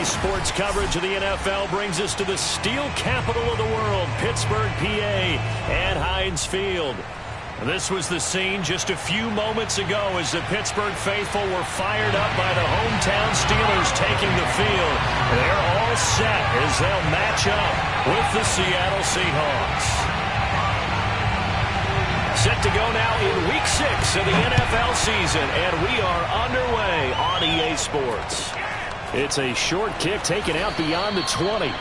Sports coverage of the NFL brings us to the steel capital of the world, Pittsburgh, PA, and Heinz Field. This was the scene just a few moments ago as the Pittsburgh faithful were fired up by the hometown Steelers taking the field. They're all set as they'll match up with the Seattle Seahawks. Set to go now in Week 6 of the NFL season, and we are underway on EA Sports. It's a short kick taken out beyond the 20.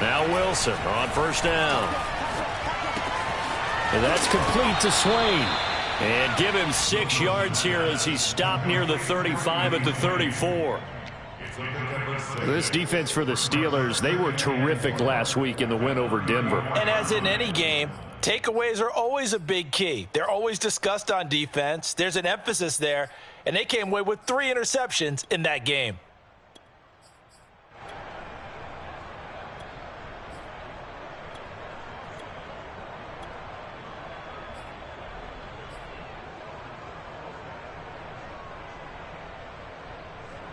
Now Wilson on first down. And that's complete to Swain. And give him 6 yards here as he stopped near the 35 at the 34. This defense for the Steelers, they were terrific last week in the win over Denver. And as in any game, takeaways are always a big key. They're always discussed on defense. There's an emphasis there, and they came away with 3 interceptions in that game.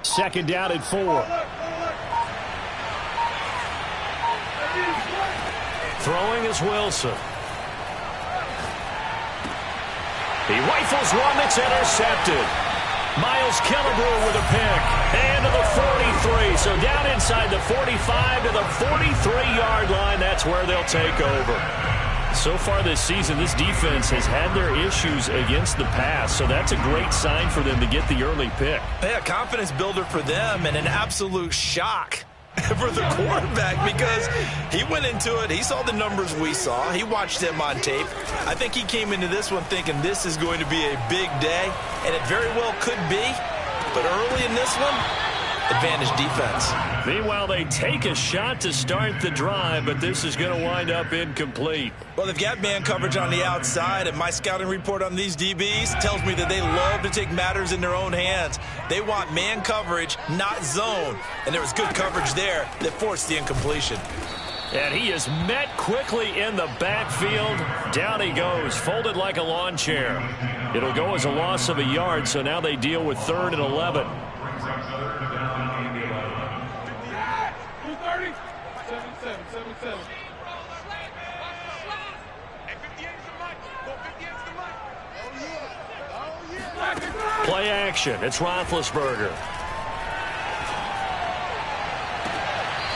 Second down and 4. Throwing is Wilson. He rifles one that's intercepted. Miles Killebrew with a pick. And to the 43. So down inside the 45 to the 43-yard line. That's where they'll take over. So far this season, this defense has had their issues against the pass, so that's a great sign for them to get the early pick. Yeah, confidence builder for them and an absolute shock for the quarterback because he went into it. He saw the numbers we saw. He watched them on tape. I think he came into this one thinking this is going to be a big day, and it very well could be. But early in this one, advantage defense. Meanwhile, they take a shot to start the drive, but this is going to wind up incomplete. Well, they've got man coverage on the outside, and my scouting report on these DBs tells me that they love to take matters in their own hands. They want man coverage, not zone. And there was good coverage there that forced the incompletion. And he is met quickly in the backfield. Down he goes, folded like a lawn chair. It'll go as a loss of a yard, so now they deal with 3rd and 11. Play action. It's Roethlisberger.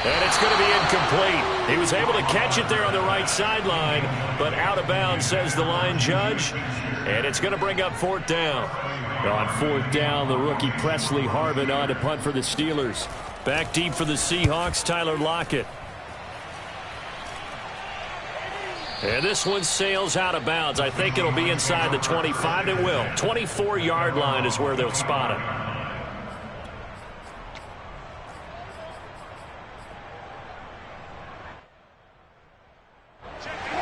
And it's going to be incomplete. He was able to catch it there on the right sideline, but out of bounds, says the line judge. And it's going to bring up 4th down. On 4th down, the rookie Presley Harvin on to punt for the Steelers. Back deep for the Seahawks, Tyler Lockett. And this one sails out of bounds. I think it'll be inside the 25. It will. 24-yard line is where they'll spot it.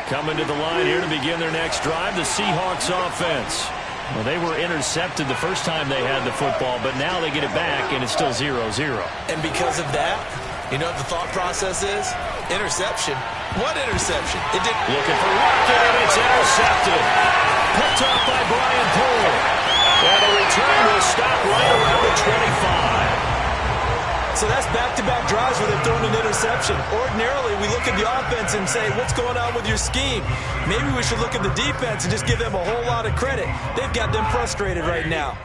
Coming to the line here to begin their next drive, the Seahawks offense. Well, they were intercepted the first time they had the football, but now they get it back, and it's still 0-0. And because of that, you know what the thought process is? Interception. What interception? It didn't. Looking for Lockett, and it's intercepted. Picked up by Brian Poole. And the return will stop right around the 25. So that's back-to-back drives where they've thrown an interception. Ordinarily, we look at the offense and say, what's going on with your scheme? Maybe we should look at the defense and just give them a whole lot of credit. They've got them frustrated right now.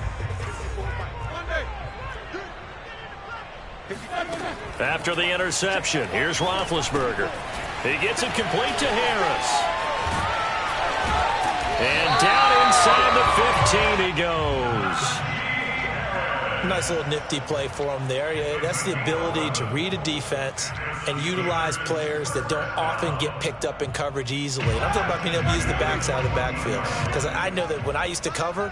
After the interception, here's Roethlisberger. He gets it complete to Harris. And down inside the 15 he goes. Nice little nifty play for him there. Yeah, that's the ability to read a defense and utilize players that don't often get picked up in coverage easily. And I'm talking about being able to use the backside of the backfield. Because I know that when I used to cover,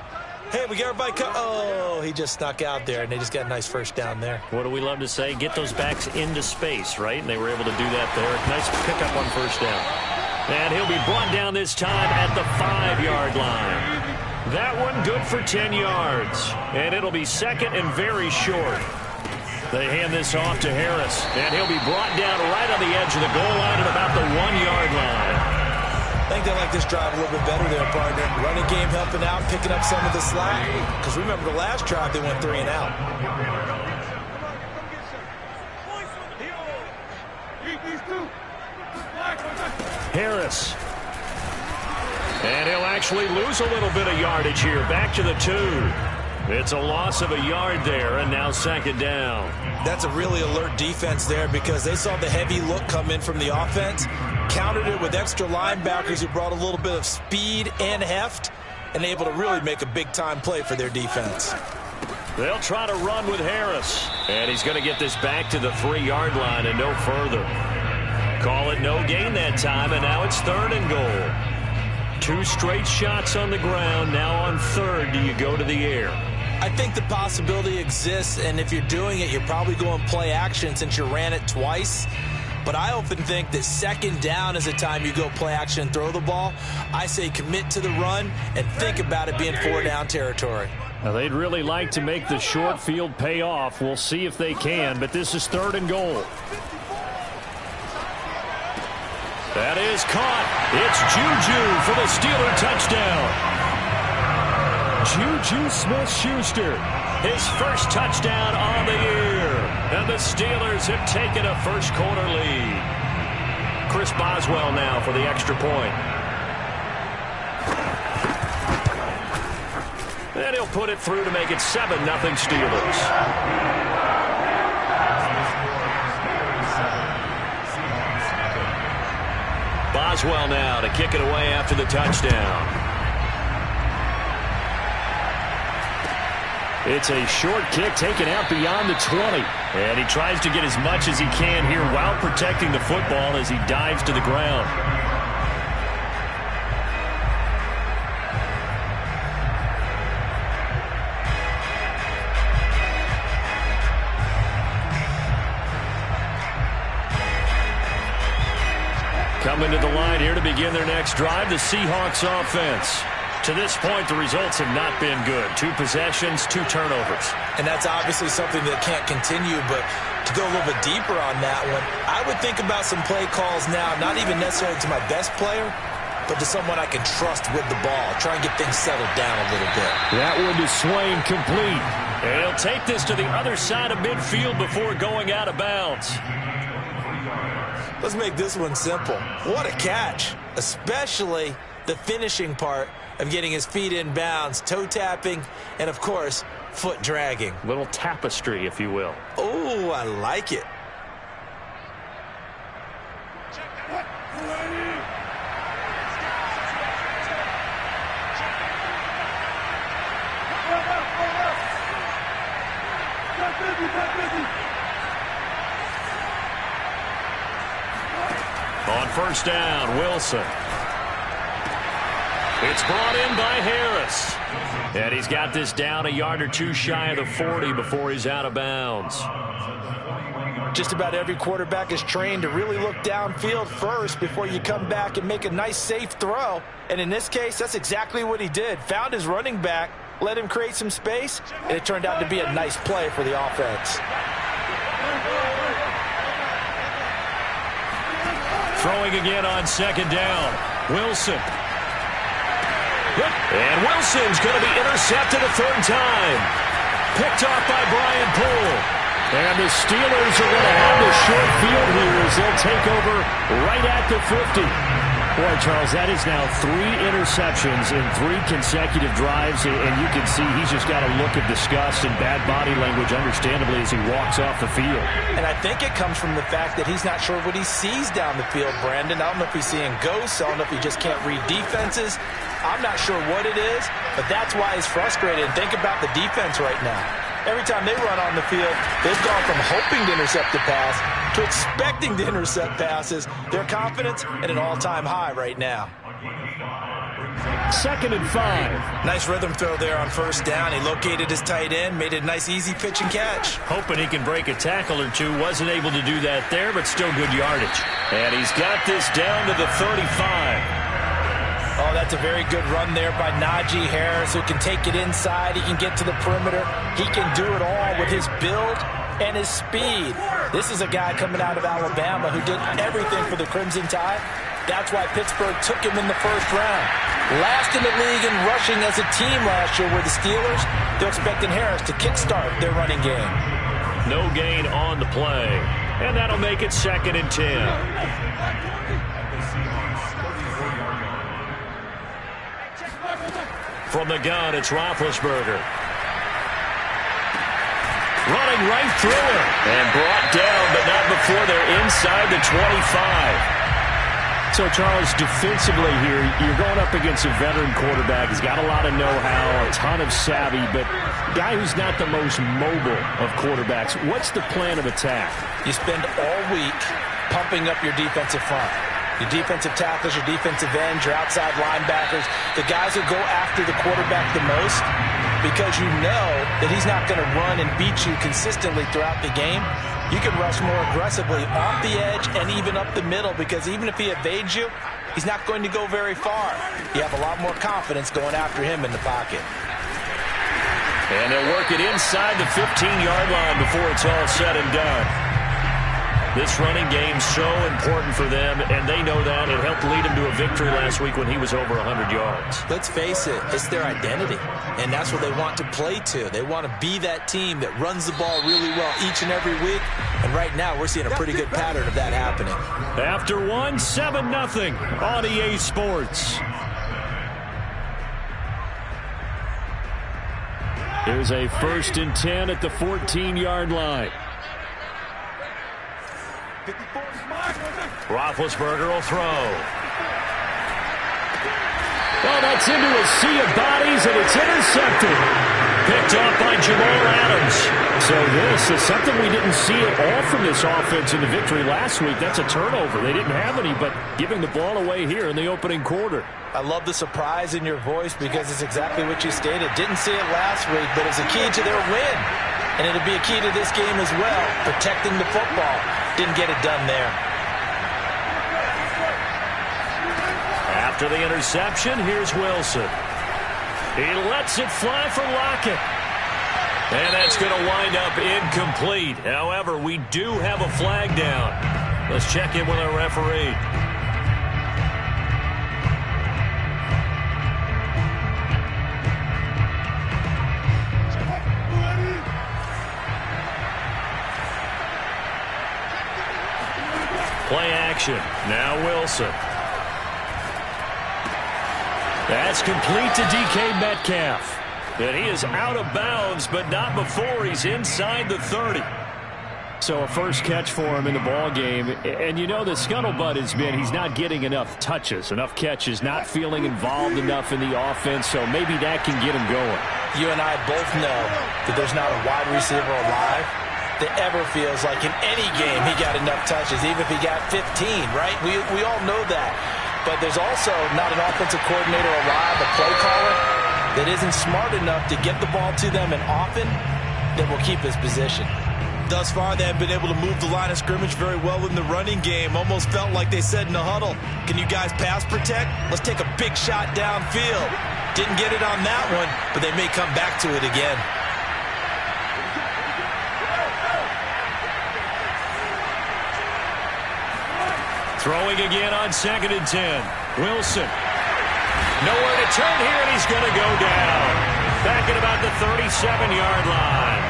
hey, we got everybody oh, he just snuck out there, and they just got a nice first down there. What do we love to say? Get those backs into space, right? And they were able to do that there. Nice pickup on first down. And he'll be brought down this time at the 5-yard line. That one good for 10 yards. And it'll be second and very short. They hand this off to Harris. And he'll be brought down right on the edge of the goal line at about the 1-yard line. I think they like this drive a little bit better there, partner. Running game helping out, picking up some of the slack. Because remember the last drive, they went 3 and out. Harris. And he'll actually lose a little bit of yardage here. Back to the 2. It's a loss of a yard there, and now second down. That's a really alert defense there because they saw the heavy look come in from the offense, countered it with extra linebackers who brought a little bit of speed and heft, and able to really make a big-time play for their defense. They'll try to run with Harris, and he's going to get this back to the 3-yard line and no further. Call it no gain that time, and now it's third and goal. 2 straight shots on the ground. Now on third, do you go to the air? I think the possibility exists, and if you're doing it, you're probably going play action since you ran it twice. But I often think that second down is the time you go play action and throw the ball. I say commit to the run and think about it being 4-down territory. Now, they'd really like to make the short field pay off. We'll see if they can, but this is third and goal. That is caught. It's Juju for the Steeler touchdown. Juju Smith-Schuster, his first touchdown on the year. And the Steelers have taken a first-quarter lead. Chris Boswell now for the extra point. And he'll put it through to make it 7-0 Steelers. Boswell now to kick it away after the touchdown. It's a short kick taken out beyond the 20. And he tries to get as much as he can here while protecting the football as he dives to the ground. Coming to the line here to begin their next drive, the Seahawks offense. To this point, the results have not been good. 2 possessions, 2 turnovers. And that's obviously something that can't continue, but to go a little bit deeper on that one, I would think about some play calls now, not even necessarily to my best player, but to someone I can trust with the ball. Try and get things settled down a little bit. That one to Swain complete. And he'll take this to the other side of midfield before going out of bounds. Let's make this one simple. What a catch, especially the finishing part of getting his feet in bounds, toe tapping, and of course, foot dragging. Little tapestry, if you will. Oh, I like it. On first down, Wilson. It's brought in by Harris. And he's got this down a yard or 2 shy of the 40 before he's out of bounds. Just about every quarterback is trained to really look downfield first before you come back and make a nice, safe throw. And in this case, that's exactly what he did. Found his running back, let him create some space, and it turned out to be a nice play for the offense. Throwing again on second down. Wilson. And Wilson's going to be intercepted a 3rd time. Picked off by Brian Poole. And the Steelers are going to have the short field here as they'll take over right at the 50. Boy, Charles, that is now 3 interceptions in 3 consecutive drives, and you can see he's just got a look of disgust and bad body language, understandably, as he walks off the field. And I think it comes from the fact that he's not sure what he sees down the field, Brandon. I don't know if he's seeing ghosts. I don't know if he just can't read defenses. I'm not sure what it is, but that's why he's frustrated. And think about the defense right now. Every time they run on the field, they've gone from hoping to intercept the pass to expecting to intercept passes. Their confidence at an all-time high right now. 2nd and 5. Nice rhythm throw there on first down. He located his tight end, made it a nice, easy pitch and catch. Hoping he can break a tackle or 2. Wasn't able to do that there, but still good yardage. And he's got this down to the 35. Oh, that That's a very good run there by Najee Harris, who can take it inside. He can get to the perimeter. He can do it all with his build and his speed. This is a guy coming out of Alabama who did everything for the Crimson Tide. That's why Pittsburgh took him in the first round. Last in the league in rushing as a team last year were the Steelers. They're expecting Harris to kickstart their running game. No gain on the play. And that'll make it 2nd and 10. From the gun, it's Roethlisberger. Running right through it. And brought down, but not before they're inside the 25. So, Charles, defensively here, you're going up against a veteran quarterback. He's got a lot of know-how, a ton of savvy, but a guy who's not the most mobile of quarterbacks. What's the plan of attack? You spend all week pumping up your defensive front. Your defensive tackles, your defensive ends, your outside linebackers, the guys who go after the quarterback the most, because you know that he's not going to run and beat you consistently throughout the game. You can rush more aggressively off the edge and even up the middle, because even if he evades you, he's not going to go very far. You have a lot more confidence going after him in the pocket. And they'll work it inside the 15-yard line before it's all said and done. This running game's so important for them, and they know that. It helped lead them to a victory last week when he was over 100 yards. Let's face it, it's their identity, and that's what they want to play to. They want to be that team that runs the ball really well each and every week, and right now we're seeing a pretty good pattern of that happening. After 7-0 on EA Sports. Here's a 1st and 10 at the 14-yard line. Roethlisberger will throw. Well, that's into a sea of bodies, and it's intercepted. Picked off by Jamal Adams. So this is something we didn't see at all from this offense in the victory last week. That's a turnover. They didn't have any, but giving the ball away here in the opening quarter. I love the surprise in your voice, because it's exactly what you stated. Didn't see it last week, but it's a key to their win. And it'll be a key to this game as well, protecting the football. Didn't get it done there. After the interception, here's Wilson. He lets it fly for Lockett. And that's going to wind up incomplete. However, we do have a flag down. Let's check in with our referee. Play action. Now Wilson. That's complete to DK Metcalf. And he is out of bounds, but not before he's inside the 30. So a first catch for him in the ball game. And you know the scuttlebutt has been he's not getting enough touches, enough catches, not feeling involved enough in the offense. So maybe that can get him going. You and I both know that there's not a wide receiver alive that ever feels like in any game he got enough touches, even if he got 15, right? We all know that. But there's also not an offensive coordinator alive, a play caller, that isn't smart enough to get the ball to them and often that will keep his position. Thus far, they have been able to move the line of scrimmage very well in the running game. Almost felt like they said in the huddle, can you guys pass protect? Let's take a big shot downfield. Didn't get it on that one, but they may come back to it again. Throwing again on 2nd and 10. Wilson. Nowhere to turn here, and he's going to go down. Back at about the 37-yard line.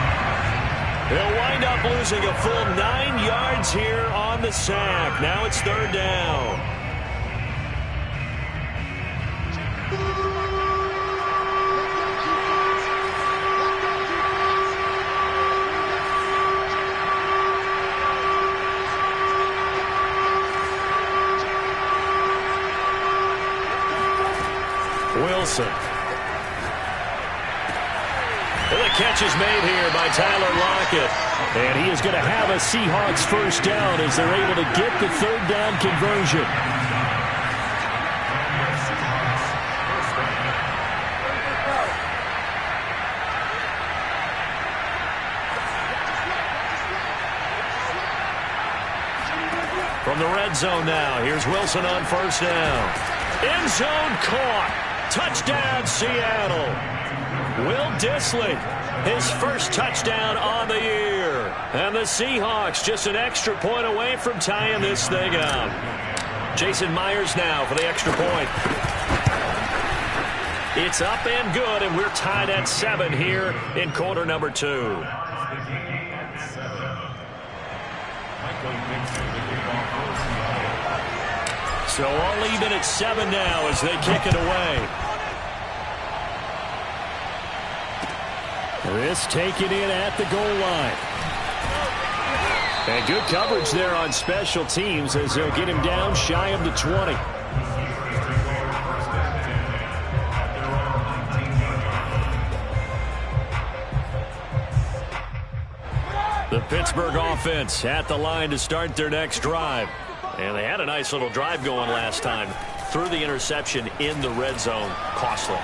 He'll wind up losing a full 9 yards here on the sack. Now it's 3rd down. Wilson. And the catch is made here by Tyler Lockett. And he is going to have a Seahawks first down as they're able to get the 3rd down conversion. From the red zone now, here's Wilson on 1st down. End zone caught. Touchdown, Seattle. Will Dissly, his first touchdown on the year. And the Seahawks just an extra point away from tying this thing up. Jason Myers now for the extra point. It's up and good, and we're tied at 7 here in quarter number 2. So all even at 7 now as they kick it away. This taken in at the goal line. And good coverage there on special teams as they'll get him down shy of the 20. The Pittsburgh offense at the line to start their next drive. And they had a nice little drive going last time. Threw the interception in the red zone. Costly.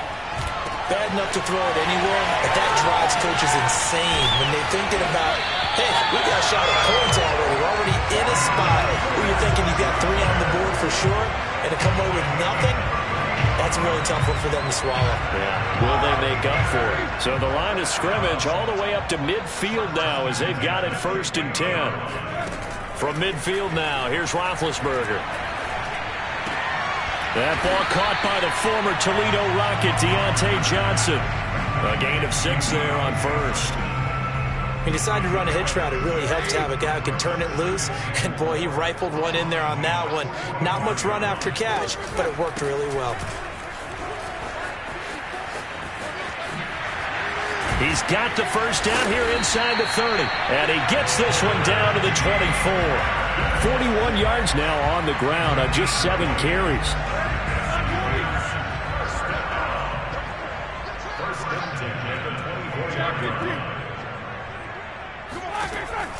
Bad enough to throw it anywhere, but that drives coaches insane when they're thinking about, hey, we got a shot at points already. We're already in a spot where you're thinking you got 3 on the board for sure, and to come away with nothing, that's a really tough one for them to swallow. Yeah, will they make up for it? So the line of scrimmage all the way up to midfield now as they've got it 1st and 10. From midfield now, here's Roethlisberger. That ball caught by the former Toledo Rocket, Deontay Johnson. A gain of 6 there on 1st. He decided to run a hitch route. It really helped to have a guy who could turn it loose. And, boy, he rifled one in there on that one. Not much run after catch, but it worked really well. He's got the first down here inside the 30. And he gets this one down to the 24. 41 yards now on the ground on just 7 carries.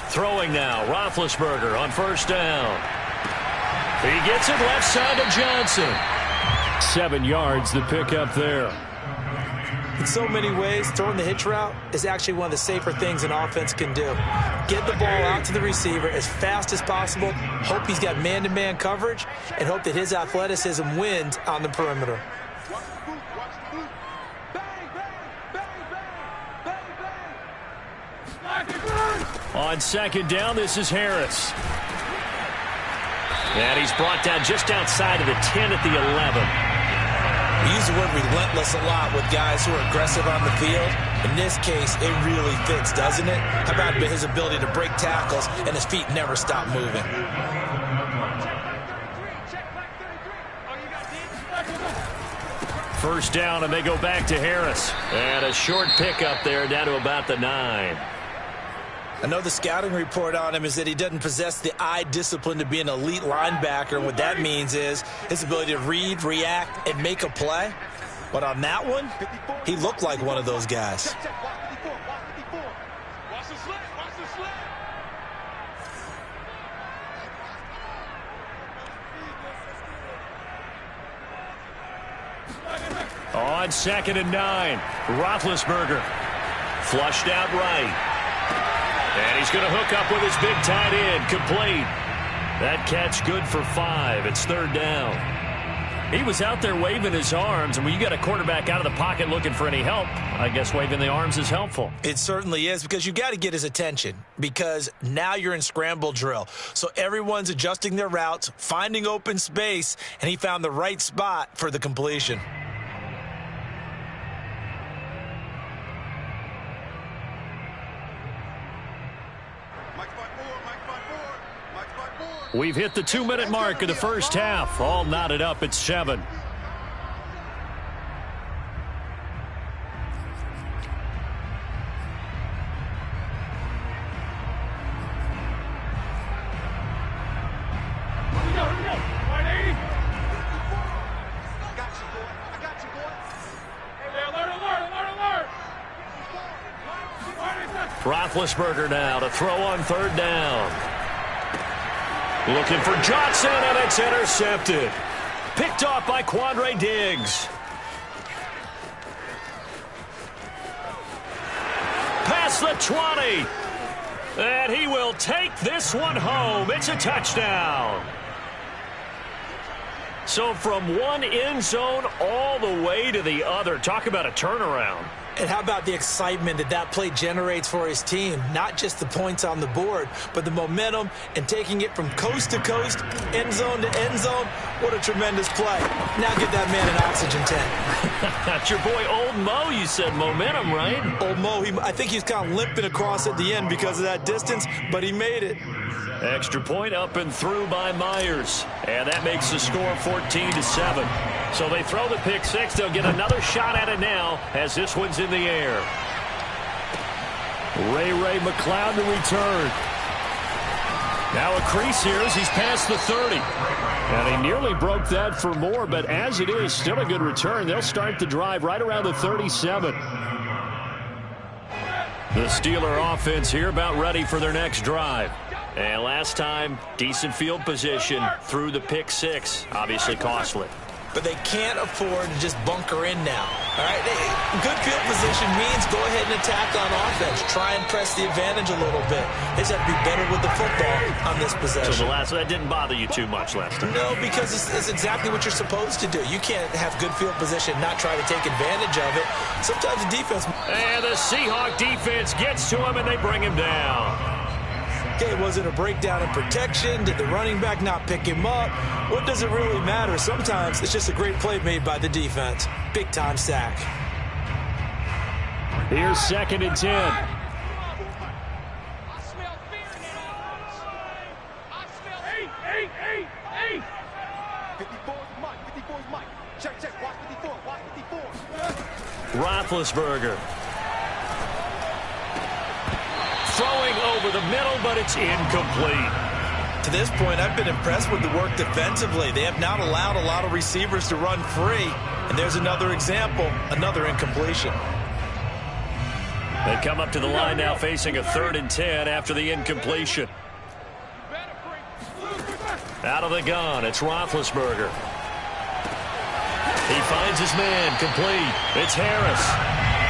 Throwing now, Roethlisberger on 1st down. He gets it left side to Johnson. 7 yards the pickup there. In so many ways, throwing the hitch route is actually one of the safer things an offense can do. Get the ball out to the receiver as fast as possible, hope he's got man-to-man coverage, and hope that his athleticism wins on the perimeter. On 2nd down, this is Harris. And he's brought down just outside of the 10 at the 11. We use the word relentless a lot with guys who are aggressive on the field. In this case, it really fits, doesn't it? How about his ability to break tackles and his feet never stop moving? First down, and they go back to Harris. And a short pickup there down to about the 9. I know the scouting report on him is that he doesn't possess the eye discipline to be an elite linebacker. And what that means is his ability to read, react, and make a play. But on that one, he looked like one of those guys. On 2nd and 9, Roethlisberger flushed out right. And he's going to hook up with his big tight end, complete. That catch good for 5. It's 3rd down. He was out there waving his arms, and when you got a quarterback out of the pocket looking for any help, I guess waving the arms is helpful. It certainly is, because you got to get his attention, because now you're in scramble drill. So everyone's adjusting their routes, finding open space, and he found the right spot for the completion. We've hit the 2-minute mark of the first half. All knotted up at 7. Roethlisberger now to throw on 3rd down. Looking for Johnson, and it's intercepted. Picked off by Quandre Diggs. Past the 20. And he will take this one home. It's a touchdown. So from one end zone all the way to the other. Talk about a turnaround. And how about the excitement that that play generates for his team? Not just the points on the board, but the momentum and taking it from coast to coast, end zone to end zone. What a tremendous play. Now get that man an oxygen tank. That's your boy Old Mo. You said momentum, right? Old Mo, I think he's kind of limping across at the end because of that distance, but he made it. Extra point up and through by Myers. And that makes the score 14-7. So they throw the pick six. They'll get another shot at it now as this one's in the air. Ray McLeod to return. Now a crease here as he's past the 30. And he nearly broke that for more, but as it is, still a good return. They'll start the drive right around the 37. The Steeler offense here about ready for their next drive. And last time, decent field position through the pick six. Obviously costly. But they can't afford to just bunker in now. All right, good field position means go ahead and attack on offense. Try and press the advantage a little bit. They just have to be better with the football on this possession. So that didn't bother you too much last time? No, because it's exactly what you're supposed to do. You can't have good field position and not try to take advantage of it. Sometimes the defense... And the Seahawk defense gets to him, and they bring him down. Okay, was it a breakdown in protection? Did the running back not pick him up? What does it really matter? Sometimes it's just a great play made by the defense. Big-time sack. Here's 2nd and 10. Roethlisberger. Throwing over the middle, but it's incomplete. To this point, I've been impressed with the work defensively. They have not allowed a lot of receivers to run free. And there's another example, another incompletion. They come up to the line now facing a 3rd and 10 after the incompletion. Out of the gun, it's Roethlisberger. He finds his man, complete. It's Harris.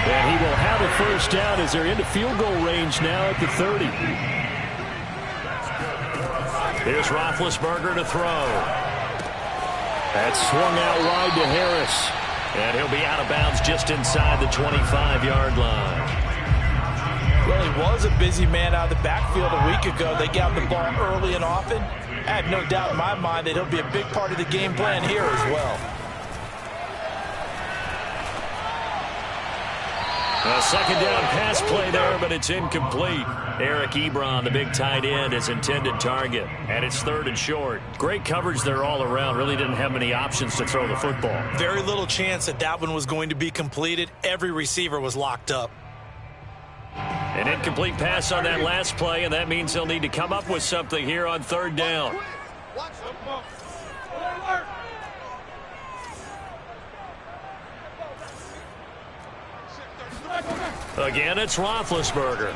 And he will have a first down as they're into field goal range now at the 30. Here's Roethlisberger to throw. That's swung out wide to Harris. And he'll be out of bounds just inside the 25-yard line. Well, he was a busy man out of the backfield a week ago. They got the ball early and often. I have no doubt in my mind that he'll be a big part of the game plan here as well. A 2nd down pass play there, but it's incomplete. Eric Ebron, the big tight end, is intended target. And it's 3rd and short. Great coverage there all around. Really didn't have many options to throw the football. Very little chance that that one was going to be completed. Every receiver was locked up. An incomplete pass on that last play, and that means they'll need to come up with something here on 3rd down. Again, it's Roethlisberger.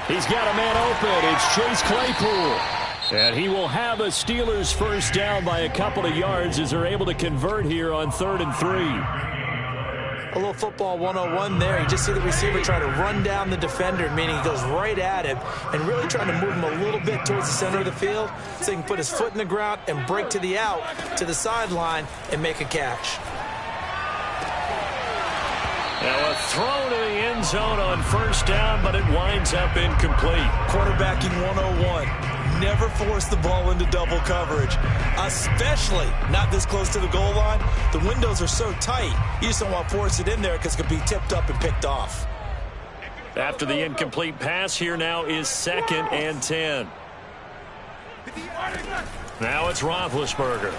He's got a man open. It's Chase Claypool. And he will have a Steelers first down by a couple of yards as they're able to convert here on 3rd and 3. A little football 101 there. You just see the receiver try to run down the defender, meaning he goes right at him and really trying to move him a little bit towards the center of the field so he can put his foot in the ground and break to the out, to the sideline, and make a catch. Now a throw to the end zone on first down, but it winds up incomplete. Quarterbacking 101. Never force the ball into double coverage, especially not this close to the goal line. The windows are so tight, you just don't want to force it in there because it could be tipped up and picked off. After the incomplete pass, here now is 2nd and 10. Now it's Roethlisberger.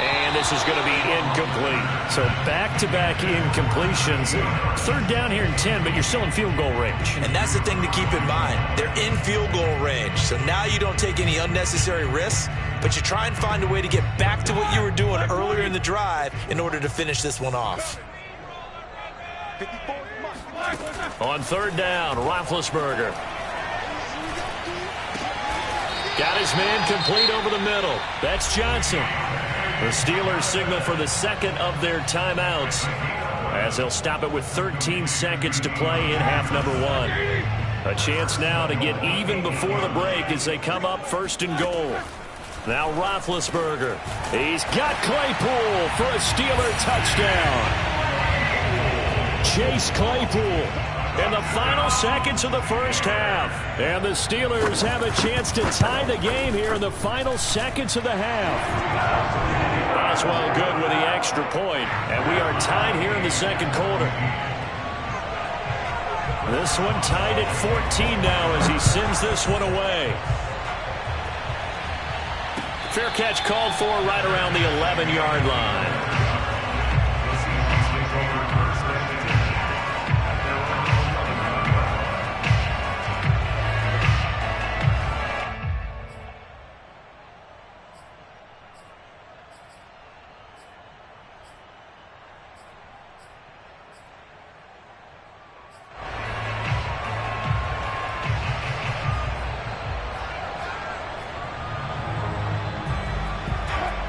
And this is going to be incomplete. So back-to-back incompletions. 3rd down here and 10, but you're still in field goal range. And that's the thing to keep in mind. They're in field goal range. So now you don't take any unnecessary risks, but you try and find a way to get back to what you were doing earlier in the drive in order to finish this one off. On 3rd down, Roethlisberger. Got his man complete over the middle. That's Johnson. The Steelers signal for the 2nd of their timeouts as they'll stop it with 13 seconds to play in half number 1. A chance now to get even before the break as they come up 1st and goal. Now Roethlisberger. He's got Claypool for a Steeler touchdown. Chase Claypool in the final seconds of the first half. And the Steelers have a chance to tie the game here in the final seconds of the half. Boswell good with the extra point, and we are tied here in the second quarter. This one tied at 14 now as he sends this one away. Fair catch called for right around the 11-yard line.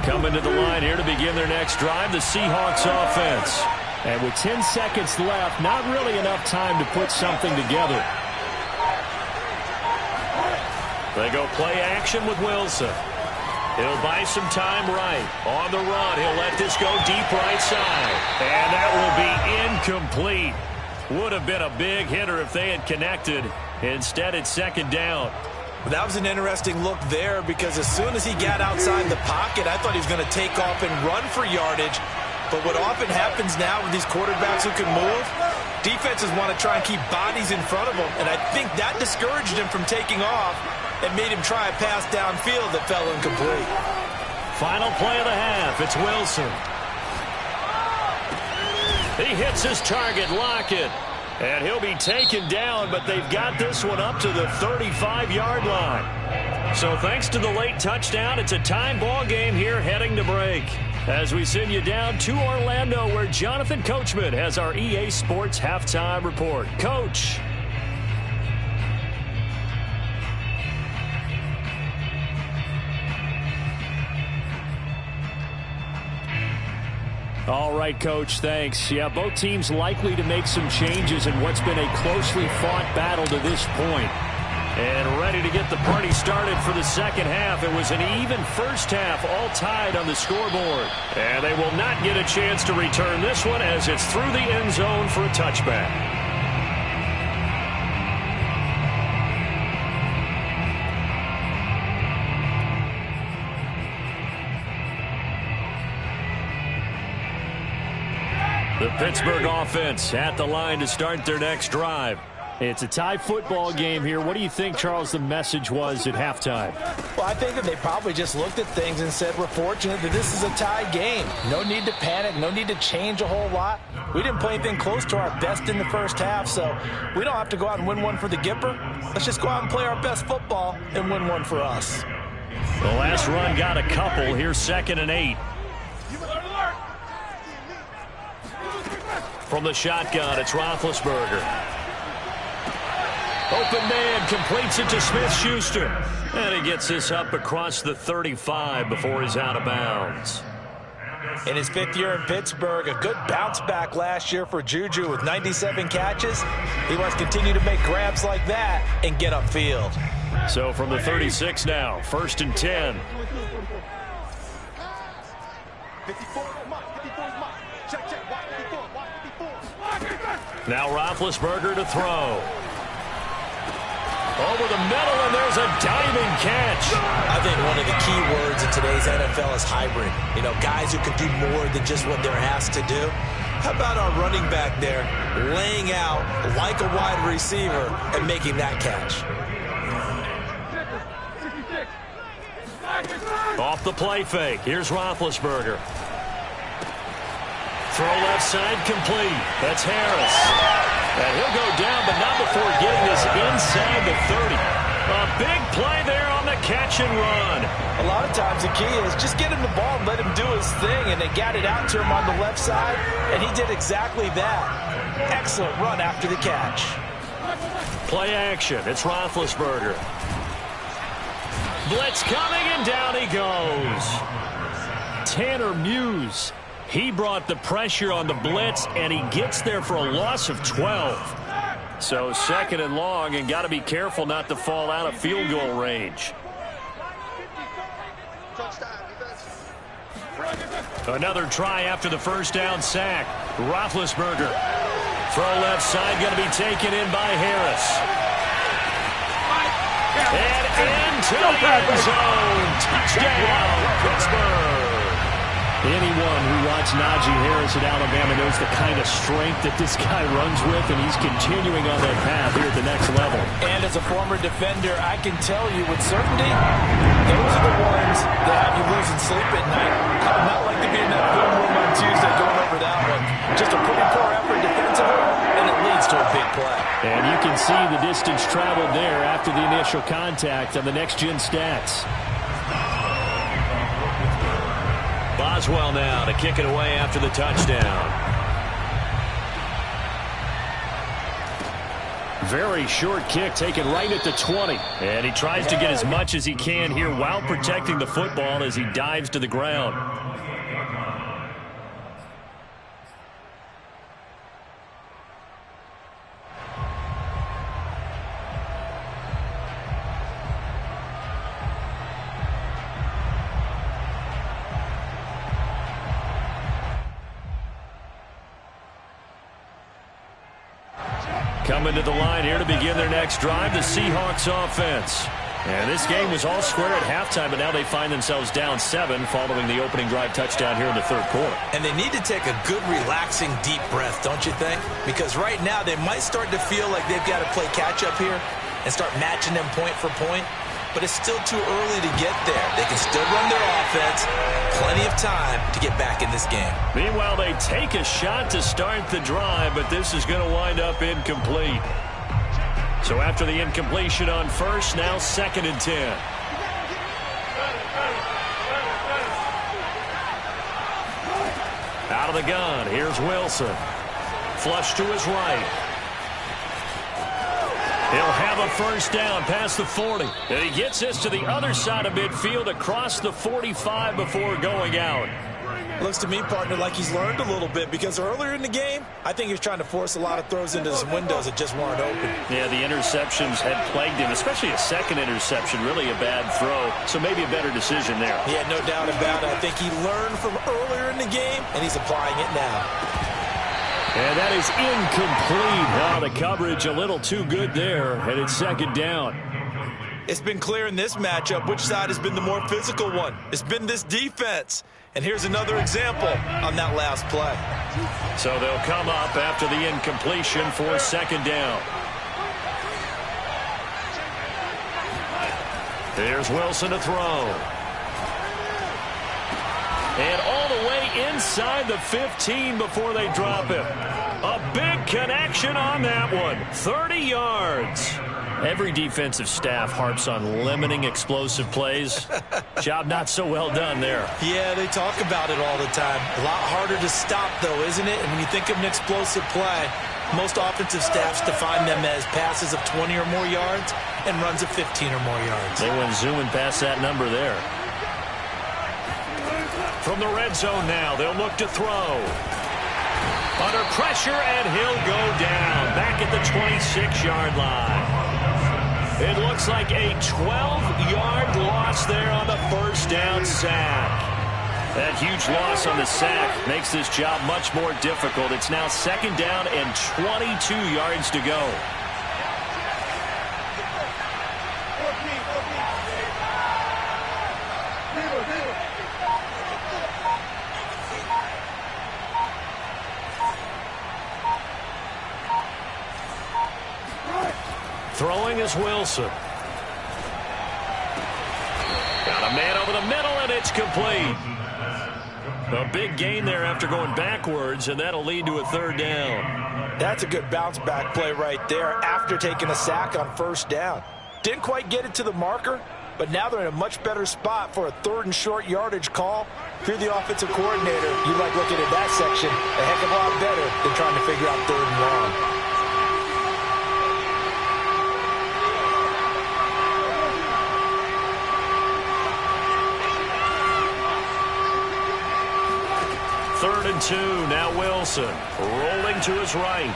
Coming to the line here to begin their next drive, the Seahawks offense. And with 10 seconds left, not really enough time to put something together. They go play action with Wilson. He'll buy some time right. On the run, he'll let this go deep right side. And that will be incomplete. Would have been a big hitter if they had connected. Instead, it's second down. That was an interesting look there because as soon as he got outside the pocket, I thought he was going to take off and run for yardage. But what often happens now with these quarterbacks who can move, defenses want to try and keep bodies in front of them. And I think that discouraged him from taking off and made him try a pass downfield that fell incomplete. Final play of the half. It's Wilson. He hits his target, Lockett. And he'll be taken down, but they've got this one up to the 35-yard line. So thanks to the late touchdown, it's a time ball game here heading to break. As we send you down to Orlando, where Jonathan Coachman has our EA Sports halftime report. Coach. All right, Coach, thanks. Yeah, both teams likely to make some changes in what's been a closely fought battle to this point. And ready to get the party started for the second half. It was an even first half, all tied on the scoreboard. And they will not get a chance to return this one as it's through the end zone for a touchback. The Pittsburgh offense at the line to start their next drive. It's a tie football game here. What do you think, Charles, the message was at halftime? Well, I think that they probably just looked at things and said, we're fortunate that this is a tie game. No need to panic. No need to change a whole lot. We didn't play anything close to our best in the first half, so we don't have to go out and win one for the Gipper. Let's just go out and play our best football and win one for us. The last run got a couple. Here's 2nd and 8. From the shotgun, it's Roethlisberger. Open man completes it to Smith-Schuster. And he gets this up across the 35 before he's out of bounds. In his 5th year in Pittsburgh, a good bounce back last year for Juju with 97 catches. He wants to continue to make grabs like that and get upfield. So from the 36 now, 1st and 10. Now Roethlisberger to throw. Over the middle, and there's a diving catch. I think one of the key words in today's NFL is hybrid. You know, guys who can do more than just what they're asked to do. How about our running back there laying out like a wide receiver and making that catch? Off the play fake. Here's Roethlisberger. Throw left side complete. That's Harris. And he'll go down, but not before getting this inside the 30. A big play there on the catch and run. A lot of times the key is just get him the ball and let him do his thing, and they got it out to him on the left side, and he did exactly that. Excellent run after the catch. Play action. It's Roethlisberger. Blitz coming, and down he goes. Tanner Muse. He brought the pressure on the blitz, and he gets there for a loss of 12. So 2nd and long, and got to be careful not to fall out of field goal range. Another try after the first down sack. Roethlisberger. Throw left side, going to be taken in by Harris. And into the end zone. Touchdown, Pittsburgh. Anyone who watched Najee Harris at Alabama knows the kind of strength that this guy runs with, and he's continuing on that path here at the next level. And as a former defender, I can tell you with certainty, those are the ones that have you losing sleep at night. I'd not like to be in that film room on Tuesday going over that one. Just a pretty poor effort defensively, and it leads to a big play. And you can see the distance traveled there after the initial contact on the next-gen stats. Boswell now to kick it away after the touchdown. Very short kick taken right at the 20. And he tries to get as much as he can here while protecting the football as he dives to the ground. Coming to the line here to begin their next drive, the Seahawks offense. And this game was all square at halftime, but now they find themselves down 7 following the opening drive touchdown here in the third quarter. And they need to take a good, relaxing, deep breath, don't you think? Because right now they might start to feel like they've got to play catch-up here and start matching them point for point. But it's still too early to get there. They can still run their offense. Plenty of time to get back in this game. Meanwhile, they take a shot to start the drive, but this is going to wind up incomplete. So after the incompletion on first, now 2nd and 10. Out of the gun, here's Wilson. Flush to his right. He'll have a first down past the 40. And he gets this to the other side of midfield across the 45 before going out. Looks to me, partner, like he's learned a little bit because earlier in the game, I think he was trying to force a lot of throws into some windows that just weren't open. Yeah, the interceptions had plagued him, especially a second interception, really a bad throw. So maybe a better decision there. Yeah, no doubt about it. I think he learned from earlier in the game, and he's applying it now. And that is incomplete. Now the coverage a little too good there, and it's 2nd down. It's been clear in this matchup which side has been the more physical one. It's been this defense. And here's another example on that last play. So they'll come up after the incompletion for 2nd down. Here's Wilson to throw. And all the way inside the 15 before they drop him. A big connection on that one. 30 yards. Every defensive staff harps on limiting explosive plays. Job not so well done there. Yeah, they talk about it all the time. A lot harder to stop, though, isn't it? And when you think of an explosive play, most offensive staffs define them as passes of 20 or more yards and runs of 15 or more yards. They went zooming past that number there. From the red zone now, they'll look to throw. Under pressure, and he'll go down. Back at the 26-yard line. It looks like a 12-yard loss there on the first down sack. That huge loss on the sack makes this job much more difficult. It's now 2nd down and 22 yards to go. Throwing is Wilson. Got a man over the middle, and it's complete. A big gain there after going backwards, and that'll lead to a 3rd down. That's a good bounce-back play right there after taking a sack on 1st down. Didn't quite get it to the marker, but now they're in a much better spot for a 3rd and short yardage call. If you're the offensive coordinator, you like looking at that section a heck of a lot better than trying to figure out 3rd and long. Third and 2, now Wilson rolling to his right.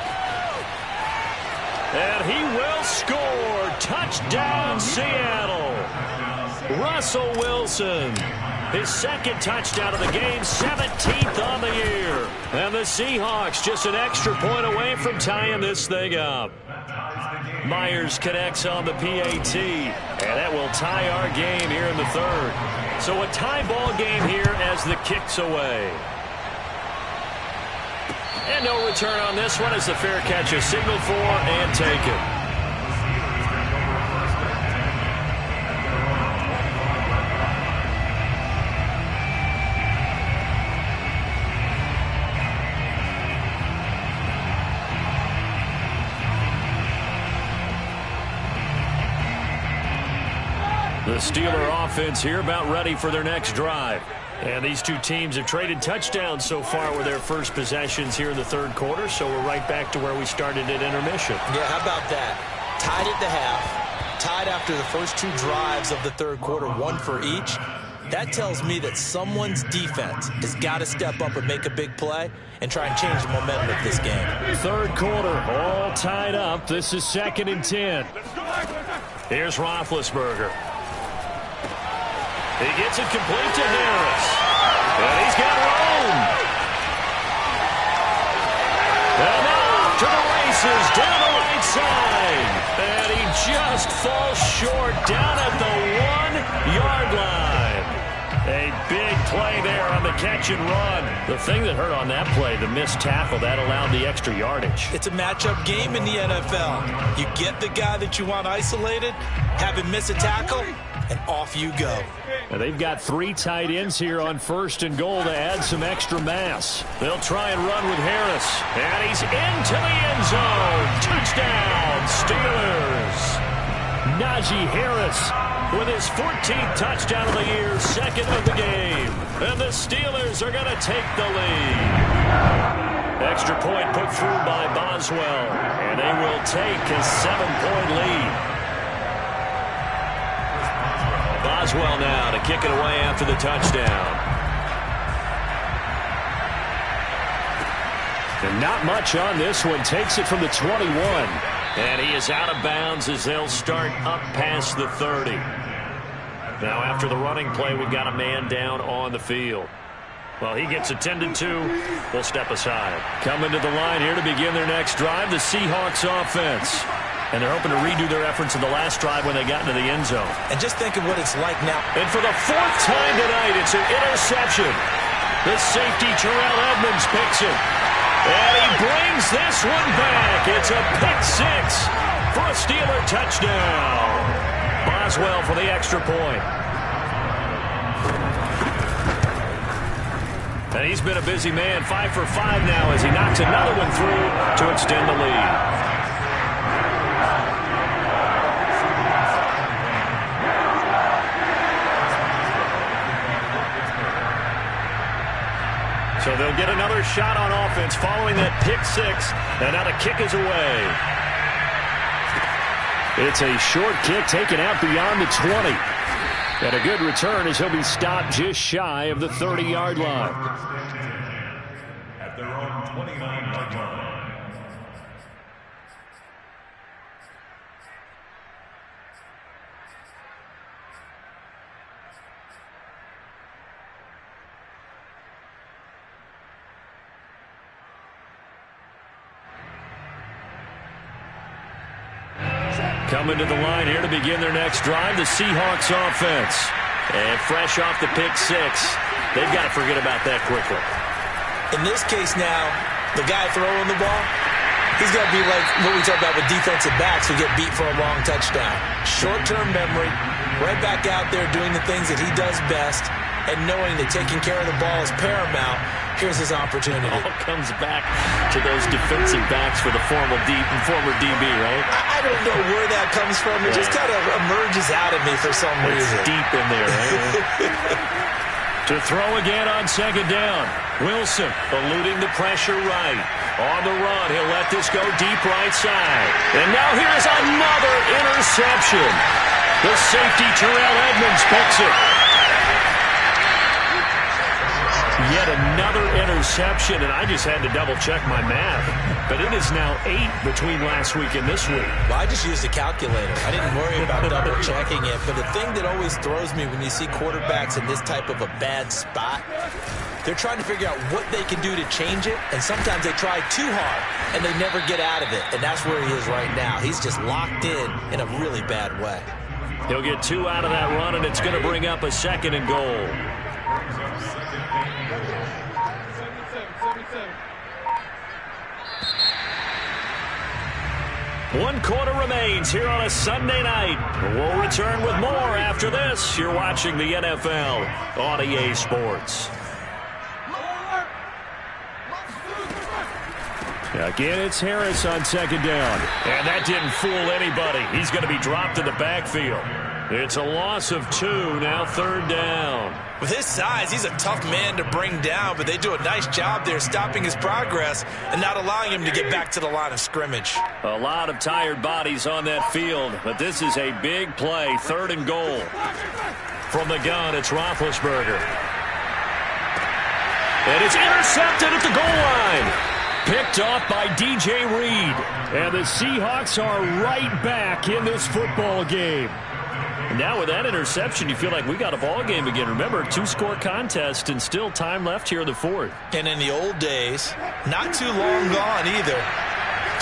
And he will score. Touchdown, Seattle. Russell Wilson. His second touchdown of the game, 17th on the year. And the Seahawks just an extra point away from tying this thing up. Myers connects on the PAT, and that will tie our game here in the third. So a tie ball game here as the kick's away. And no return on this one as the fair catch is signaled for and taken. The Steeler offense here about ready for their next drive. And these two teams have traded touchdowns so far with their first possessions here in the third quarter, so we're right back to where we started at intermission. Yeah, how about that? Tied at the half, tied after the first two drives of the third quarter, one for each. That tells me that someone's defense has got to step up and make a big play and try and change the momentum of this game. Third quarter, all tied up. This is 2nd and 10. Here's Roethlisberger. He gets it complete to Harris. And he's got room. And off to the races down the right side. And he just falls short down at the 1-yard line. A big play there on the catch and run. The thing that hurt on that play, the missed tackle, that allowed the extra yardage. It's a matchup game in the NFL. You get the guy that you want isolated, have him miss a tackle, and off you go. Now they've got 3 tight ends here on 1st and goal to add some extra mass. They'll try and run with Harris. And he's into the end zone. Touchdown, Steelers. Najee Harris with his 14th touchdown of the year, 2nd of the game. And the Steelers are going to take the lead. Extra point put through by Boswell. And they will take a 7-point lead. Boswell now to kick it away after the touchdown. And not much on this one. Takes it from the 21. And he is out of bounds as they'll start up past the 30. Now after the running play, we've got a man down on the field. Well, he gets attended to. We'll step aside. Coming to the line here to begin their next drive, the Seahawks offense. And they're hoping to redo their efforts in the last drive when they got into the end zone. And just think of what it's like now. And for the 4th time tonight, it's an interception. The safety, Terrell Edmonds, picks it. And he brings this one back. It's a pick 6 for a Steeler touchdown. Boswell for the extra point. And he's been a busy man, 5 for 5 now as he knocks another one through to extend the lead. So they'll get another shot on offense following that pick 6, and now the kick is away. It's a short kick taken out beyond the 20. And a good return as he'll be stopped just shy of the 30-yard line. At their own 29-yard line. Coming to the line here to begin their next drive, the Seahawks offense. And fresh off the pick 6, they've got to forget about that quickly. In this case now, the guy throwing the ball, he's got to be like what we talk about with defensive backs who get beat for a long touchdown. Short-term memory, right back out there doing the things that he does best, and knowing that taking care of the ball is paramount. Here's his opportunity. All comes back to those defensive backs for the former DB, right? I don't know where that comes from. It just kind of emerges out of me for some reason. It's deep in there, right? To throw again on 2nd down. Wilson eluding the pressure right. On the run, he'll let this go deep right side. And now here's another interception. The safety, Terrell Edmonds, picks it. Yet another interception, and I just had to double-check my math. But it is now 8 between last week and this week. Well, I just used a calculator. I didn't worry about double-checking it. But the thing that always throws me when you see quarterbacks in this type of a bad spot, they're trying to figure out what they can do to change it, and sometimes they try too hard, and they never get out of it. And that's where he is right now. He's just locked in a really bad way. He'll get 2 out of that run, and it's going to bring up a 2nd and goal. One quarter remains here on a Sunday night. We'll return with more after this. You're watching the NFL on EA Sports. Again, it's Harris on 2nd down. And that didn't fool anybody. He's going to be dropped in the backfield. It's a loss of 2, now 3rd down. With his size, he's a tough man to bring down, but they do a nice job there stopping his progress and not allowing him to get back to the line of scrimmage. A lot of tired bodies on that field, but this is a big play, 3rd and goal. From the gun, it's Roethlisberger. And it's intercepted at the goal line. Picked off by D.J. Reed. And the Seahawks are right back in this football game. And now with that interception, you feel like we got a ball game again. Remember, 2-score contest and still time left here in the 4th. And in the old days, not too long gone either.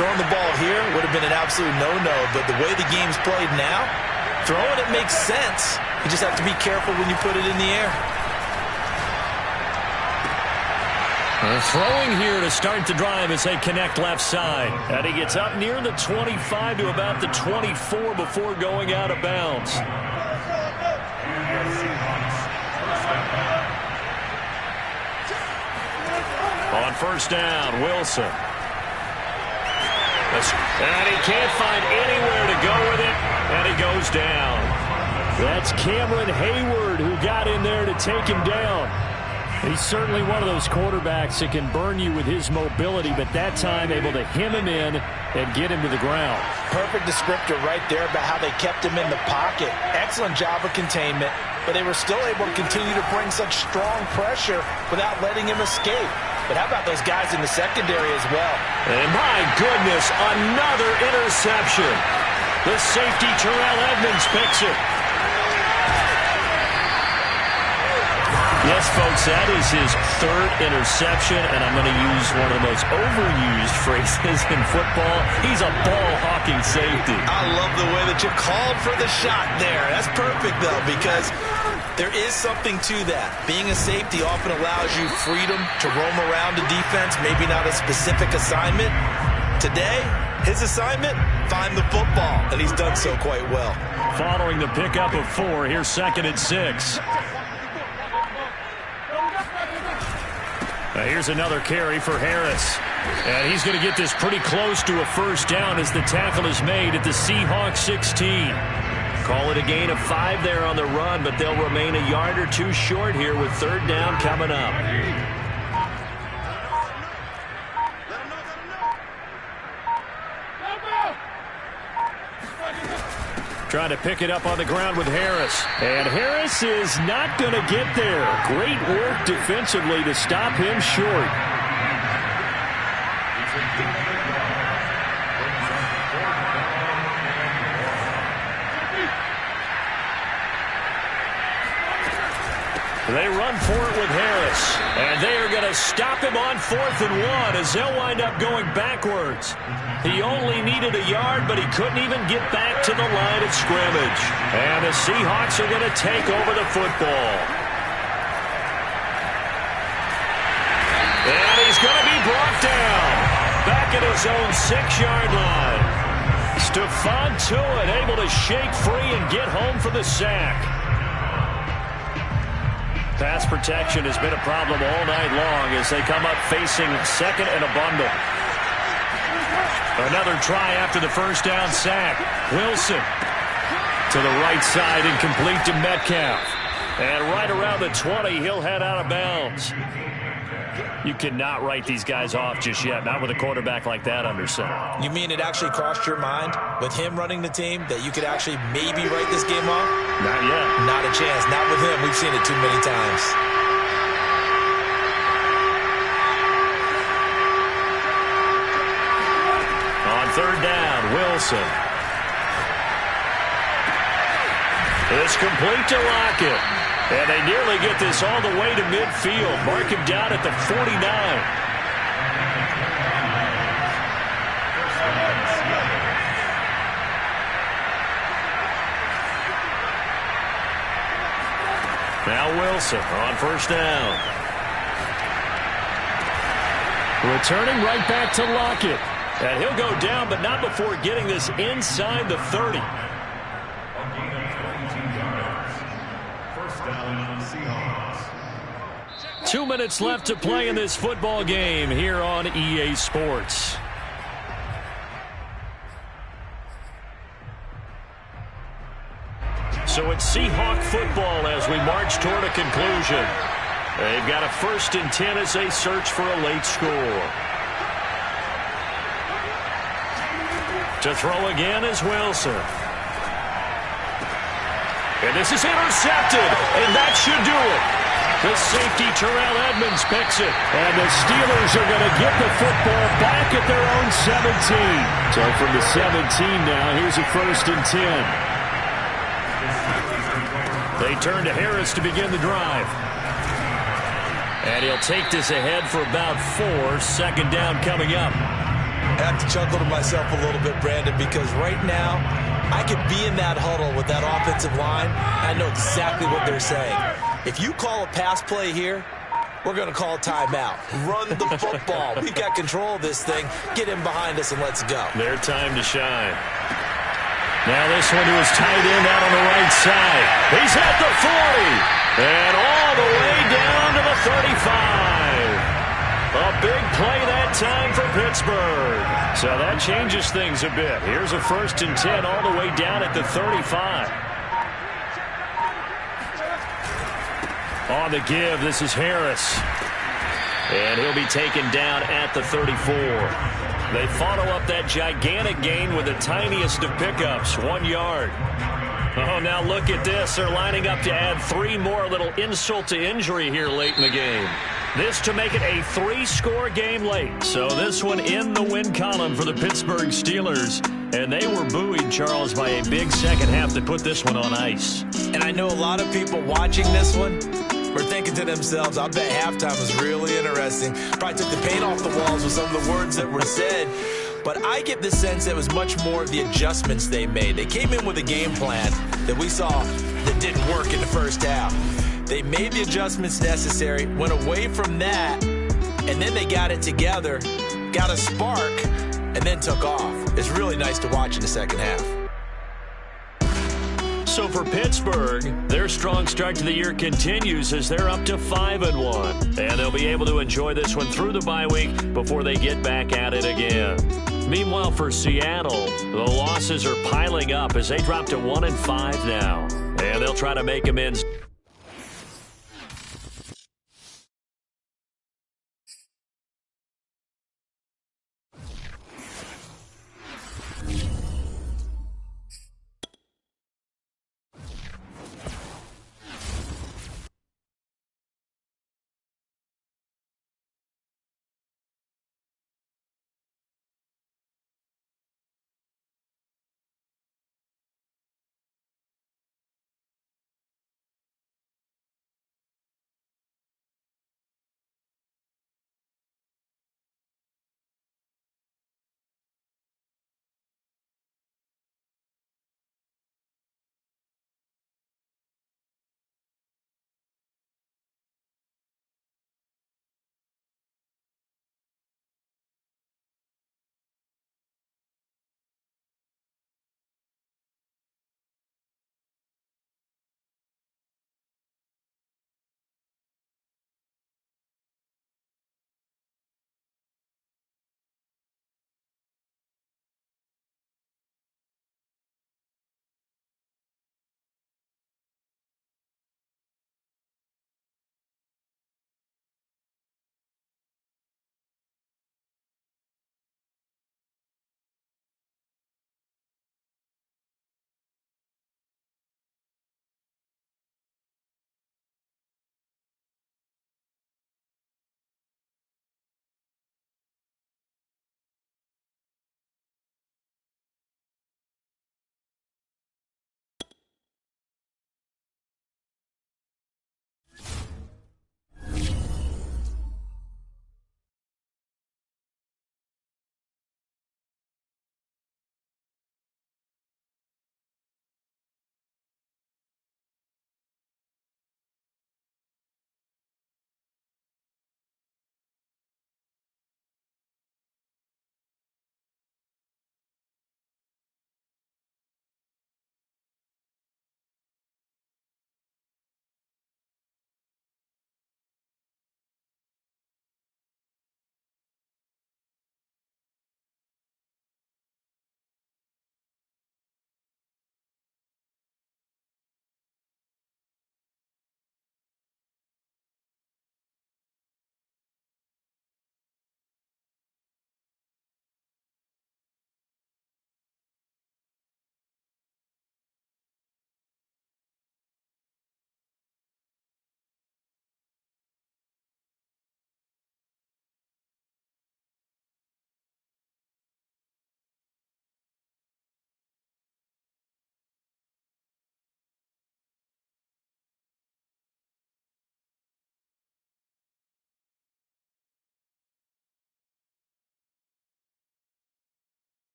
Throwing the ball here would have been an absolute no-no, but the way the game's played now, throwing it makes sense. You just have to be careful when you put it in the air. Throwing here to start the drive as they connect left side. And he gets up near the 25 to about the 24 before going out of bounds. On 1st down, Wilson. And he can't find anywhere to go with it, and he goes down. That's Cameron Hayward who got in there to take him down. He's certainly one of those quarterbacks that can burn you with his mobility, but that time able to hem him in and get him to the ground. Perfect descriptor right there about how they kept him in the pocket. Excellent job of containment, but they were still able to continue to bring such strong pressure without letting him escape. But how about those guys in the secondary as well? And my goodness, another interception. The safety Terrell Edmonds picks it. Yes, folks, that is his 3rd interception, and I'm going to use one of the most overused phrases in football. He's a ball-hawking safety. I love the way that you called for the shot there. That's perfect, though, because there is something to that. Being a safety often allows you freedom to roam around the defense, maybe not a specific assignment. Today, his assignment, find the football, and he's done so quite well. Following the pickup of 4, here's 2nd and 6. Here's another carry for Harris. And he's going to get this pretty close to a 1st down as the tackle is made at the Seahawks 16. Call it a gain of 5 there on the run, but they'll remain a yard or 2 short here with 3rd down coming up. Trying to pick it up on the ground with Harris. And Harris is not going to get there. Great work defensively to stop him short. They run for it with Harris. And they are going to stop him on 4th and 1 as they'll wind up going backwards. He only needed a yard, but he couldn't even get back to the line of scrimmage. And the Seahawks are going to take over the football. And he's going to be brought down. Back at his own 6-yard line. Stephon Tuitt able to shake free and get home for the sack. Pass protection has been a problem all night long as they come up facing 2nd and a bundle. Another try after the 1st down sack. Wilson to the right side, incomplete to Metcalf. And right around the 20, he'll head out of bounds. You cannot write these guys off just yet, not with a quarterback like that under center. You mean it actually crossed your mind with him running the team that you could actually maybe write this game off? Not yet. Not a chance. Not with him. We've seen it too many times. third down, Wilson. It's complete to Lockett. And they nearly get this all the way to midfield. Mark him down at the 49. Now Wilson on first down. Returning right back to Lockett. And he'll go down, but not before getting this inside the 30. 2 minutes left to play in this football game here on EA Sports. So it's Seahawk football as we march toward a conclusion. They've got a 1st and 10 as they search for a late score. To throw again is Wilson. And this is intercepted, and that should do it. The safety, Terrell Edmonds, picks it. And the Steelers are going to get the football back at their own 17. So from the 17 now, here's a 1st and 10. They turn to Harris to begin the drive. And he'll take this ahead for about 4. Second down coming up. I have to chuckle to myself a little bit, Brandon, because right now I could be in that huddle with that offensive line. I know exactly what they're saying. If you call a pass play here, we're going to call a timeout. Run the football. We've got control of this thing. Get him behind us and let's go. Their time to shine. Now this one to his tight end out on the right side. He's at the 40. And all the way down to the 35. A big play that time for Pittsburgh. So that changes things a bit. Here's a 1st and 10 all the way down at the 35. On the give, this is Harris. And he'll be taken down at the 34. They follow up that gigantic gain with the tiniest of pickups, 1 yard. Oh, now look at this. They're lining up to add 3 more, little insult to injury here late in the game. This to make it a 3-score game late. So this one in the win column for the Pittsburgh Steelers. And they were buoyed, Charles, by a big second half that put this one on ice. And I know a lot of people watching this one were thinking to themselves, I bet halftime was really interesting. Probably took the paint off the walls with some of the words that were said. But I get the sense that it was much more of the adjustments they made. They came in with a game plan that we saw that didn't work in the first half. They made the adjustments necessary, went away from that, and then they got it together, got a spark, and then took off. It's really nice to watch in the second half. So for Pittsburgh, their strong start to the year continues as they're up to 5-1. And they'll be able to enjoy this one through the bye week before they get back at it again. Meanwhile, for Seattle, the losses are piling up as they drop to 1-5 now. And they'll try to make amends.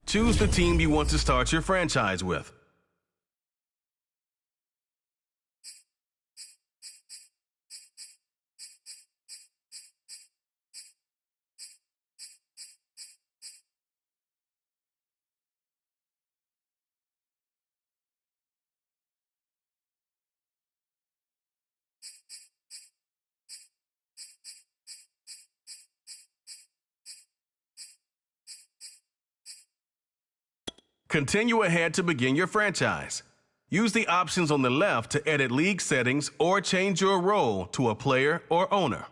Choose the team you want to start your franchise with. Continue ahead to begin your franchise. Use the options on the left to edit league settings or change your role to a player or owner.